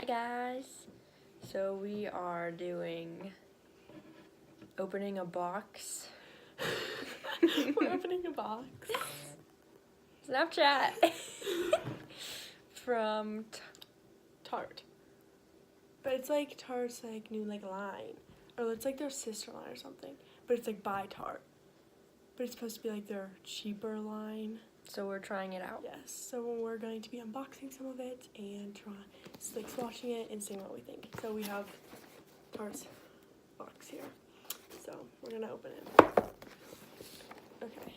Hi guys. So we are doing opening a box. We're opening a box. Snapchat from Tarte. But it's like Tarte's like new like line. Or it's like their sister line or something. But it's like by Tarte. But it's supposed to be like their cheaper line. So we're trying it out. Yes. So we're going to be unboxing some of it and like swatching it and seeing what we think. So we have Tarte's box here. So we're gonna open it. Okay.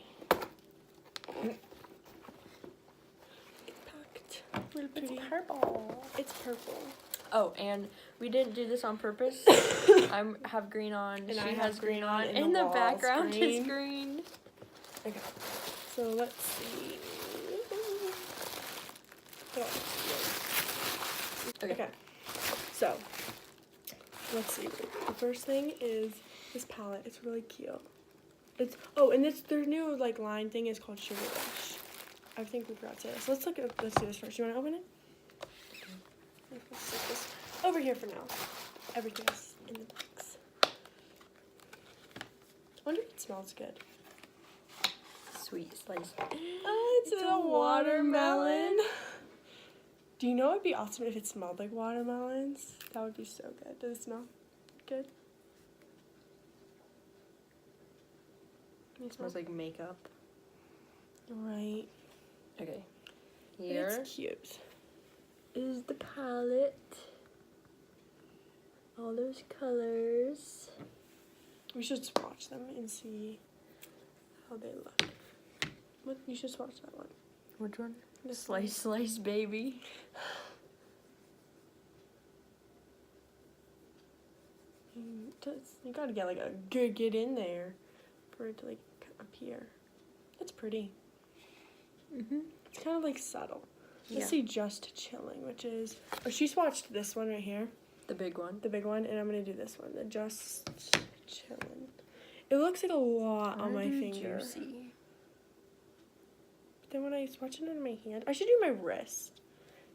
It's packed. Really pretty. It's purple. It's purple. Oh, and we didn't do this on purpose. I have green on. And she I have has green on. and And the wall's background is green. green. Okay. So let's see. Okay. So let's see. The first thing is this palette. It's really cute. And their new like line thing is called Sugar Rush. I think we forgot to say this. Let's do this first. You want to open it? Let's set this over here for now. Everything is in the box. I wonder if it smells good. Sweet slice. Oh, it's a watermelon. Do you know it'd be awesome if it smelled like watermelons? That would be so good. Does it smell good? It smells like makeup. Right. Okay. Here It's cute. is the palette. All those colors. We should swatch them and see how they look. You should swatch that one. Which one? This Slice, slice, baby. You gotta get like a good get in there for it to like appear. It's pretty. Mhm. It's kind of like subtle. Let's Yeah. see Just Chilling, which is... Oh, she swatched this one right here. The big one. The big one, and I'm going to do this one. The Just Chilling. It looks like a lot on my finger. Juicy. But then when I swatch it on my hand... I should do my wrist.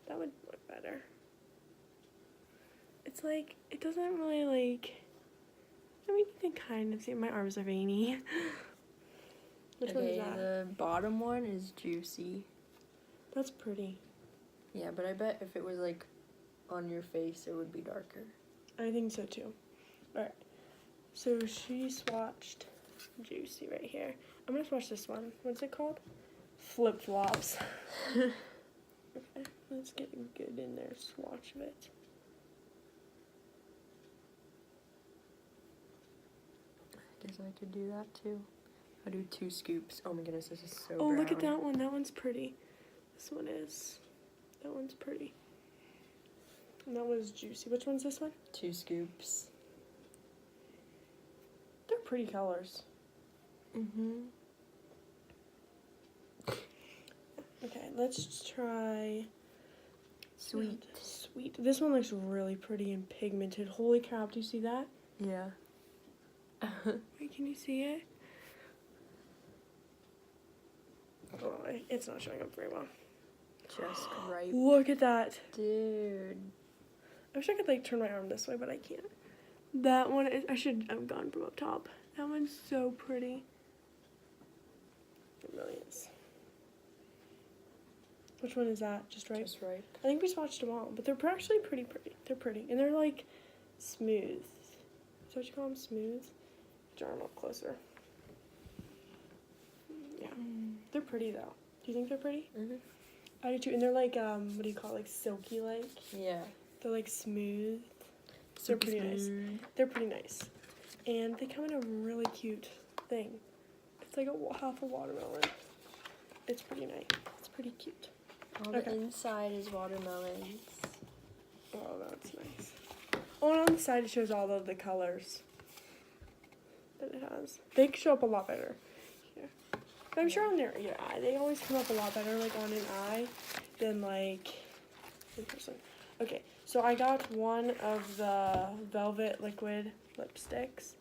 That would look better. It's like... It doesn't really like... I mean, you can kind of see... My arms are veiny. Which one is that? The bottom one is juicy. That's pretty. Yeah, but I bet if it was like on your face, it would be darker. I think so too. Alright. So she swatched Juicy right here. I'm gonna swatch this one. What's it called? Flip Flops. Okay, let's get a good in there swatch of it. I guess I could do that too. I'll do 2 scoops. Oh my goodness, this is so Oh, brown. look at that one. That one's pretty. This one is. That one's pretty. And that one's Juicy. Which one's this one? 2 scoops. They're pretty colors. Mm-hmm. Okay, let's try Sweet. Sweet. This one looks really pretty and pigmented. Holy crap, do you see that? Yeah. Wait, can you see it? Oh, it's not showing up very well. Just right. Look at that. Dude. I wish I could like turn my arm this way, but I can't. That one is, I should have gone from up top. That one's so pretty. It really is. Which one is that? Just right? Just right. I think we swatched them all, but they're actually pretty. They're pretty. And they're like smooth. Is that what you call them? Smooth? Draw them up closer. Yeah. They're pretty though. Do you think they're pretty? Mm-hmm. I do too. And they're like, what do you call it? Like silky like? Yeah. They're like smooth. They're pretty nice. They're pretty nice. And they come in a really cute thing. It's like half a watermelon. It's pretty nice. It's pretty cute. All the inside is watermelons. Oh, that's nice. Oh, and on the side it shows all of the colors that it has. They show up a lot better here. But I'm sure on your eye, they always come up a lot better, like on an eye, than like in person. Okay, so I got one of the Velvet Liquid lipsticks,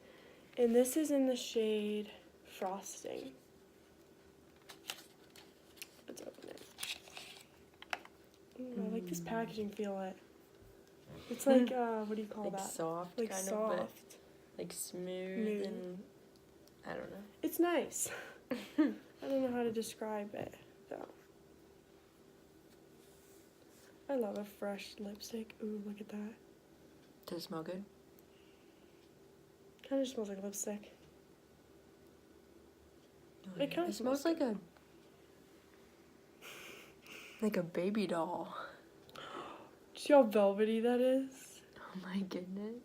and this is in the shade Frosting. Let's open it. Ooh, I like this packaging, feel it. It's like, what do you call like that? soft, Like kind soft. of, but like smooth and I don't know. It's nice. I don't know how to describe it, though. I love a fresh lipstick. Ooh, look at that. Does it smell good? Kind of smells like lipstick. Oh, It kind It of smells like a baby doll. See how velvety that is? Oh my goodness.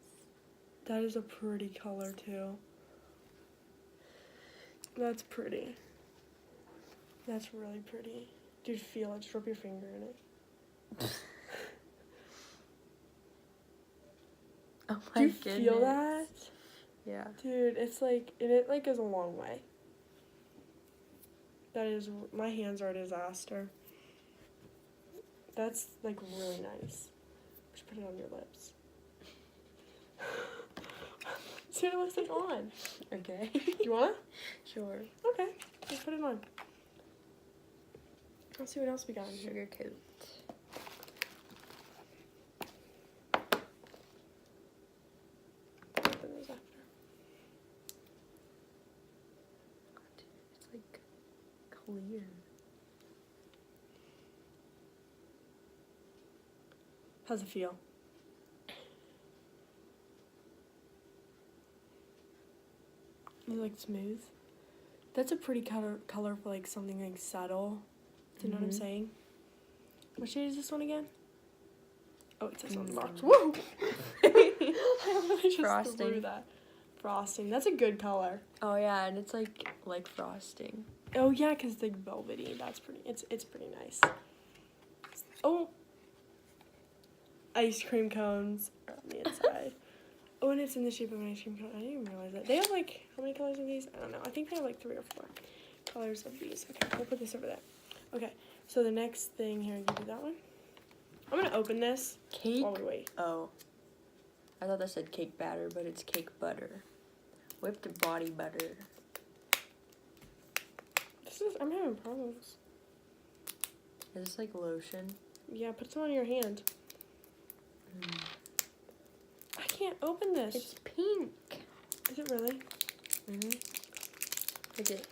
That is a pretty color, too. That's pretty. That's really pretty. Dude, feel it. Just rub your finger in it. Oh Do my you goodness. feel that? Yeah. Dude, it's like, and it like goes a long way. That is, my hands are a disaster. That's like really nice. Just put it on your lips. See what it looks like on. Okay. You want? Sure. Okay, just put it on. Let's see what else we got in here. Sugar coat. Open those after. Dude, it's like clear. How's it feel? Is it like smooth? That's a pretty color for like something like subtle. Do you know what I'm Mhm. saying? What shade is this one again? Oh, it says on the box. Mm. Whoa! I literally just Frosting. threw that. Frosting. That's a good color. Oh yeah, and it's like frosting. Oh yeah, cause the velvety. That's pretty. It's pretty nice. Oh. Ice cream cones are on the inside. Oh, and it's in the shape of an ice cream cone. I didn't even realize that. They have like, how many colors of these? I don't know. I think they have like 3 or 4 colors of these. Okay, we'll put this over there. Okay, so the next thing here, you do that one. I'm gonna open this Cake? while we wait. Oh. I thought that said cake batter, but it's cake butter. Whipped body butter. I'm having problems. Is this like lotion? Yeah, put some on your hand. I can't open this. It's pink. Is it really? Look it.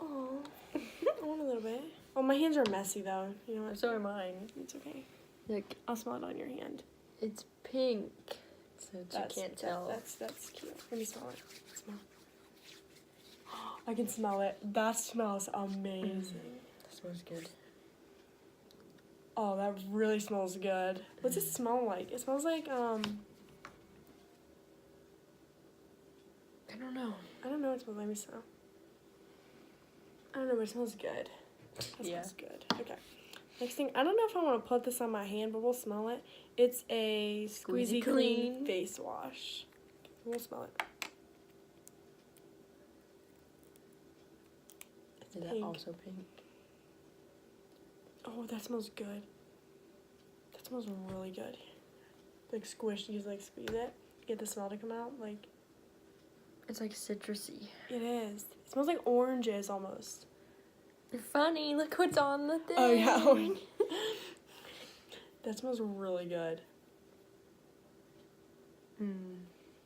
Oh, I want a little bit. Oh, my hands are messy though. You know what? So are mine. It's okay. Look, I'll smell it on your hand. it's pink. So you can't tell. That's cute. Let me smell it. Smell. I can smell it. That smells amazing. That smells good. Oh, that really smells good. What's it smell like? It smells like I don't know. I don't know what it smells like. Let me smell. I don't know, but it smells good. That Yeah. smells good. Okay. Next thing, I don't know if I want to put this on my hand, but we'll smell it. It's a Squeezy Squeezy Clean Clean. face wash. We'll smell it. Is that pink. also pink? Oh, that smells good. That smells really good. Like squish, you just like squeeze it, get the smell to come out. Like It's like citrusy. it is. It smells like oranges almost. You're funny. Look what's on the thing. Oh yeah, orange. That smells really good.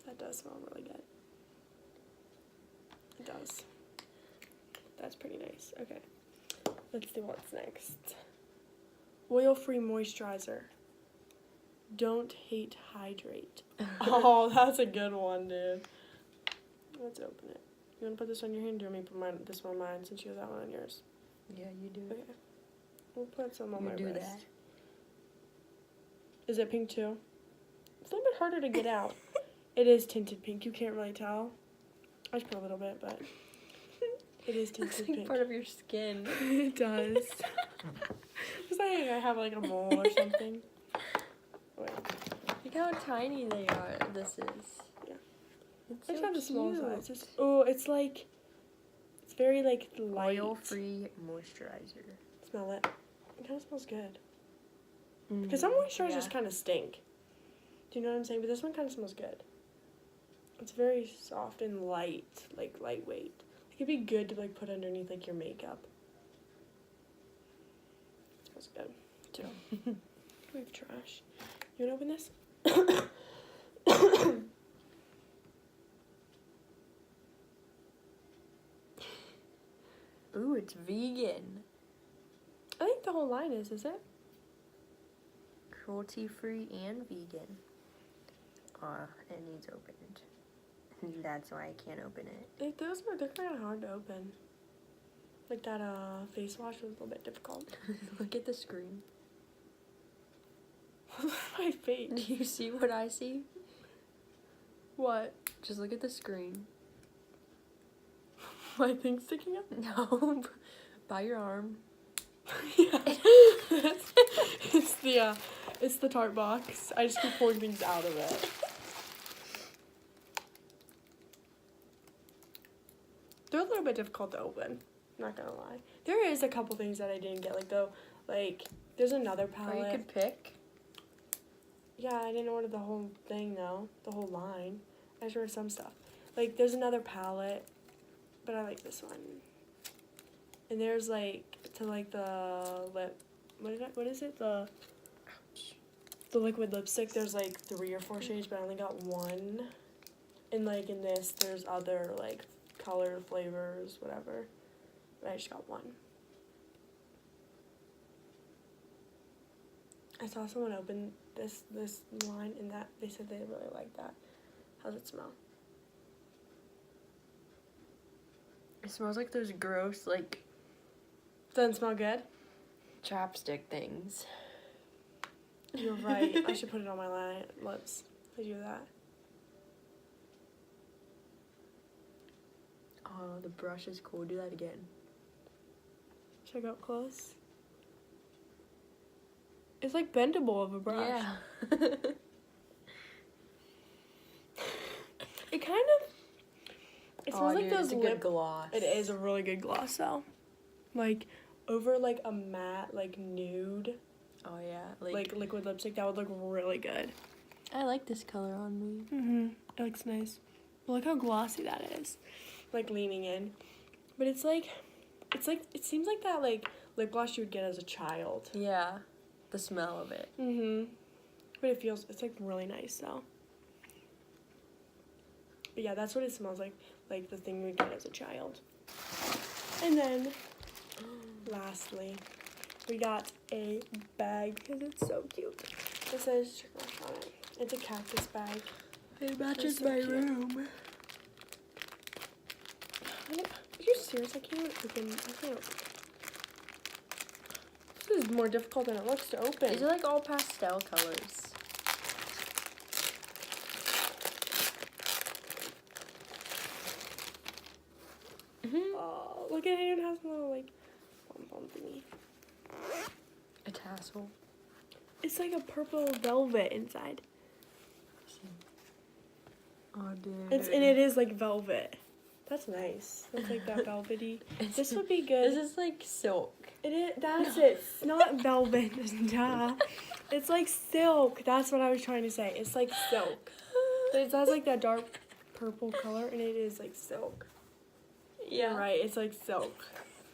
That does smell really good. It does. That's pretty nice. Okay. Let's see what's next. Oil-free moisturizer. Don't hate, hydrate. Oh, that's a good one, dude. Let's open it. You want to put this on your hand? Do you want me to put this one on mine since you have that one on yours? Yeah, you do. Okay. We'll put some on You my do wrist. that. Is it pink too? It's a little bit harder to get out. It is tinted pink. You can't really tell. I just put a little bit, but it is Looks tinted like pink. part of your skin. It does. It's like I have like a mole or something. Wait. Look how tiny they are. This is. Yeah. It's I just so have the small cute. size. It's like, it's very like light. Oil-free moisturizer. Smell it. It kind of smells good. Because some moisturizers kind of stink. Do you know what I'm saying? But this one kind of smells good. It's very soft and light, like lightweight. It could be good to like put underneath like your makeup. It smells good too. We have trash. You wanna open this? Ooh, it's vegan. I think the whole line is it? Cruelty-free and vegan. It needs opened. That's why I can't open it. They're kind of hard to open. Like that face wash was a little bit difficult. Look at the screen. My face. Do you see what I see? What? Just look at the screen. My thing sticking up? No, by your arm. Yeah. It's the Tarte box. I just keep pulling things out of it. They're a little bit difficult to open. Not gonna lie. There is a couple things that I didn't get. Like there's another palette. Or you could pick. Yeah, I didn't order the whole thing though. The whole line. I just ordered some stuff. Like there's another palette, but I like this one. And there's like to like the lip. What is it? The liquid lipstick. There's like 3 or 4 shades, but I only got 1. And like in this, there's other like color flavors, whatever. But I just got 1. I saw someone open this line and that they said they really liked that. How's it smell? It smells like those gross, like, Doesn't smell good? chapstick things. You're right. I should put it on my lips. I do that. Oh, the brush is cool. Do that again. Should I go up close? It's like bendable of a brush. Yeah. It kind of. It smells like dude, those it's a lip. good gloss. It is a really good gloss though. Like over like a matte like nude Oh yeah, like liquid lipstick that would look really good. I like this color on me. It looks nice. But look how glossy that is. Like leaning in. But it seems like that like lip gloss you would get as a child. Yeah, the smell of it. But it's like really nice though. But yeah, that's what it smells like the thing we get as a child. And then, lastly, we got a bag because it's so cute. It says Chick on it. It's a cactus bag. It matches so my cute. room. Are you serious? I can't even open. This is more difficult than it looks to open. These are like all pastel colors. Oh, look at it. It even has a little like pom-pom thingy. A tassel. It's like a purple velvet inside. Oh, dude. And it is like velvet. That's nice. It's like that velvety. This would be good. This is like silk. It is. That's it. It's not velvet. Duh. It's like silk. That's what I was trying to say. It's like silk. But it has like that dark purple color, and it is like silk. Yeah. You're right. It's like silk.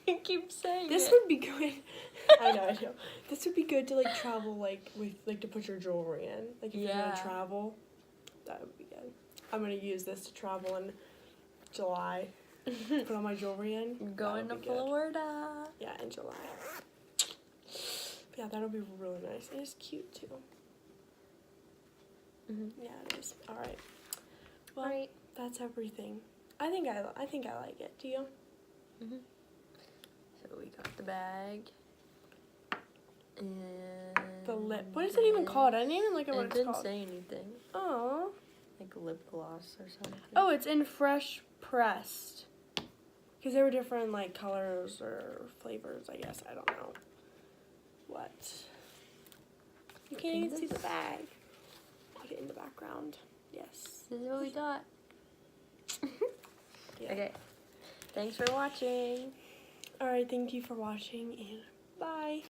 You keep saying This it. would be good. I know. This would be good to like travel like with like to put your jewelry in. Like if you're gonna travel, that would be good. I'm gonna use this to travel in July. Put all my jewelry in. Going to Florida. Yeah, in July. But yeah, that'll be really nice. And it's cute too. Yeah, it is. All right. Well, that's everything. I think I like it. Do you? So we got the bag. And The lip. What is it even called? I didn't even look at what it it's didn't called. say anything. Oh. Like lip gloss or something. Oh, it's in fresh pressed. Because there were different like colors or flavors, I guess. I don't know. What? You can't even see the bag. Put it in the background. Yes. This is what we got. Yeah. Okay. Thanks for watching. Alright, thank you for watching and bye.